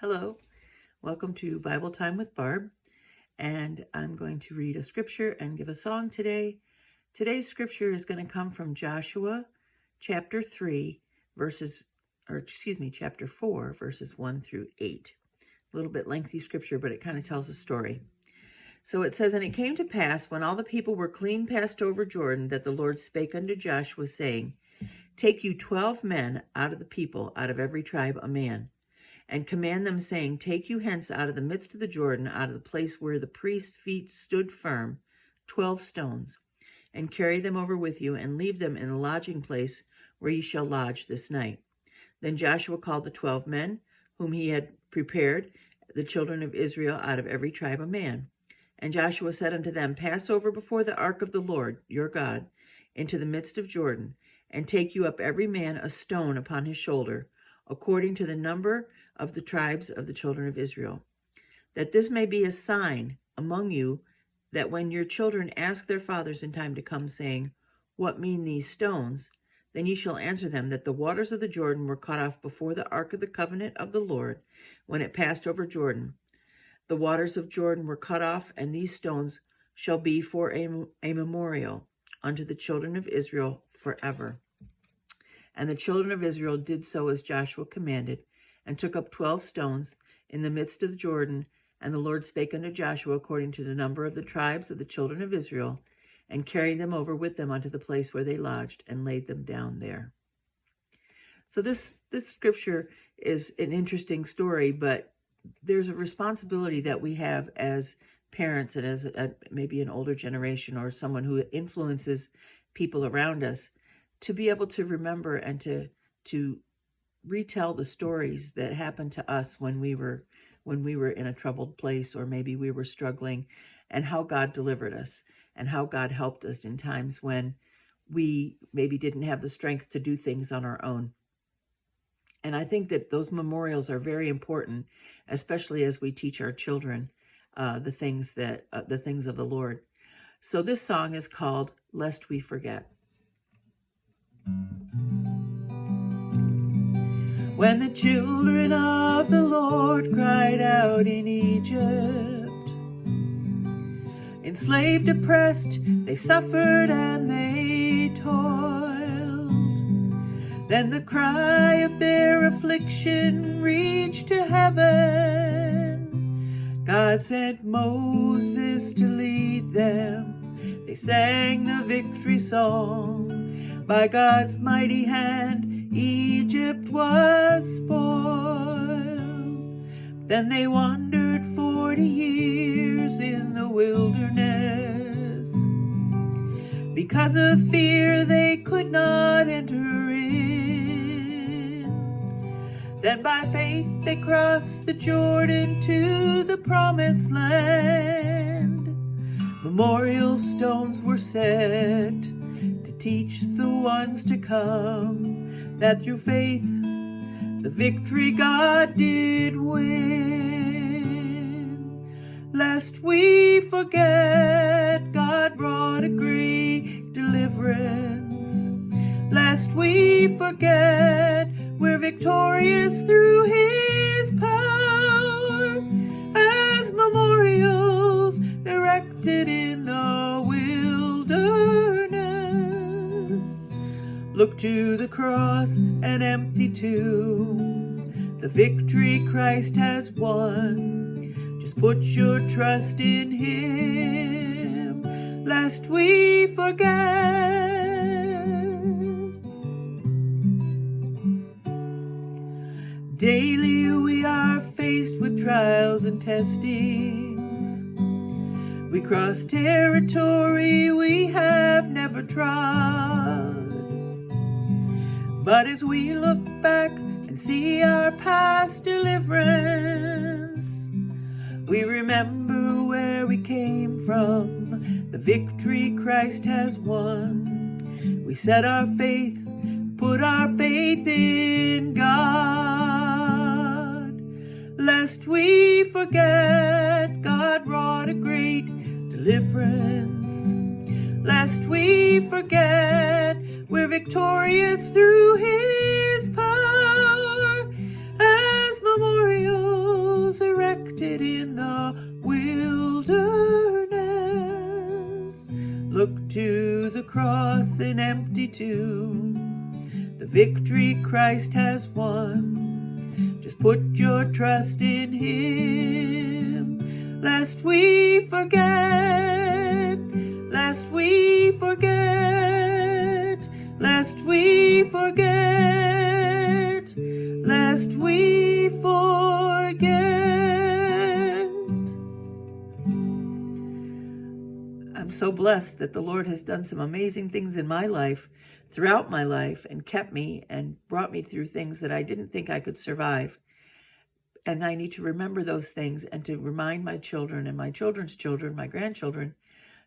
Hello, welcome to Bible Time with Barb, and I'm going to read a scripture and give a song today. Today's scripture is going to come from Joshua chapter 4, verses 1 through 8. A little bit lengthy scripture, but it kind of tells a story. So it says, "And it came to pass, when all the people were clean passed over Jordan, that the Lord spake unto Joshua, saying, Take you 12 men out of the people, out of every tribe a man, and command them, saying, Take you hence out of the midst of the Jordan, out of the place where the priest's feet stood firm, 12 stones, and carry them over with you, and leave them in the lodging place where ye shall lodge this night. Then Joshua called the 12 men, whom he had prepared, the children of Israel, out of every tribe a man. And Joshua said unto them, Pass over before the ark of the Lord your God into the midst of Jordan, and take you up every man a stone upon his shoulder, according to the number of the tribes of the children of Israel, that this may be a sign among you, that when your children ask their fathers in time to come, saying, What mean these stones? Then ye shall answer them, that the waters of the Jordan were cut off before the ark of the covenant of the Lord, when it passed over Jordan. The waters of Jordan were cut off, and these stones shall be for a memorial unto the children of Israel forever. And the children of Israel did so as Joshua commanded, and took up 12 stones in the midst of Jordan. And the Lord spake unto Joshua according to the number of the tribes of the children of Israel, and carried them over with them unto the place where they lodged, and laid them down there." So this scripture is an interesting story, but there's a responsibility that we have as parents and as maybe an older generation or someone who influences people around us, to be able to remember and to retell the stories that happened to us when we were in a troubled place, or maybe we were struggling, and how God delivered us and how God helped us in times when we maybe didn't have the strength to do things on our own. And I think that those memorials are very important, especially as we teach our children the things of the Lord. So this song is called "Lest We Forget." When the children of the Lord cried out in Egypt, enslaved, oppressed, they suffered and they toiled. Then the cry of their affliction reached to heaven. God sent Moses to lead them. They sang the victory song. By God's mighty hand, Egypt was spoiled. Then they wandered 40 years in the wilderness. Because of fear, they could not enter in. Then by faith, they crossed the Jordan to the promised land. Memorial stones were set to teach the ones to come that through faith the victory God did win. Lest we forget, God wrought a great deliverance. Lest we forget, we're victorious through His power, as memorials erected in the wilderness. Look to the cross and empty tomb, the victory Christ has won. Just put your trust in Him, lest we forget. Daily we are faced with trials and testings. We cross territory we have never trod. But as we look back and see our past deliverance, we remember where we came from, the victory Christ has won. We set our faith, put our faith in God. Lest we forget, God wrought a great deliverance. Lest we forget, we're victorious through His power, as memorials rejected in the wilderness. Look to the cross and empty tomb, the victory Christ has won. Just put your trust in Him, lest we forget, lest we forget, lest we forget, lest we forget. I'm so blessed that the Lord has done some amazing things in my life, throughout my life, and kept me and brought me through things that I didn't think I could survive. And I need to remember those things and to remind my children and my children's children, my grandchildren,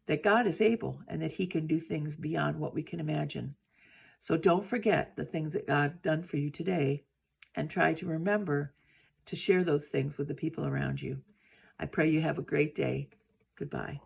that God is able and that He can do things beyond what we can imagine. So don't forget the things that God done for you today, and try to remember to share those things with the people around you. I pray you have a great day. Goodbye.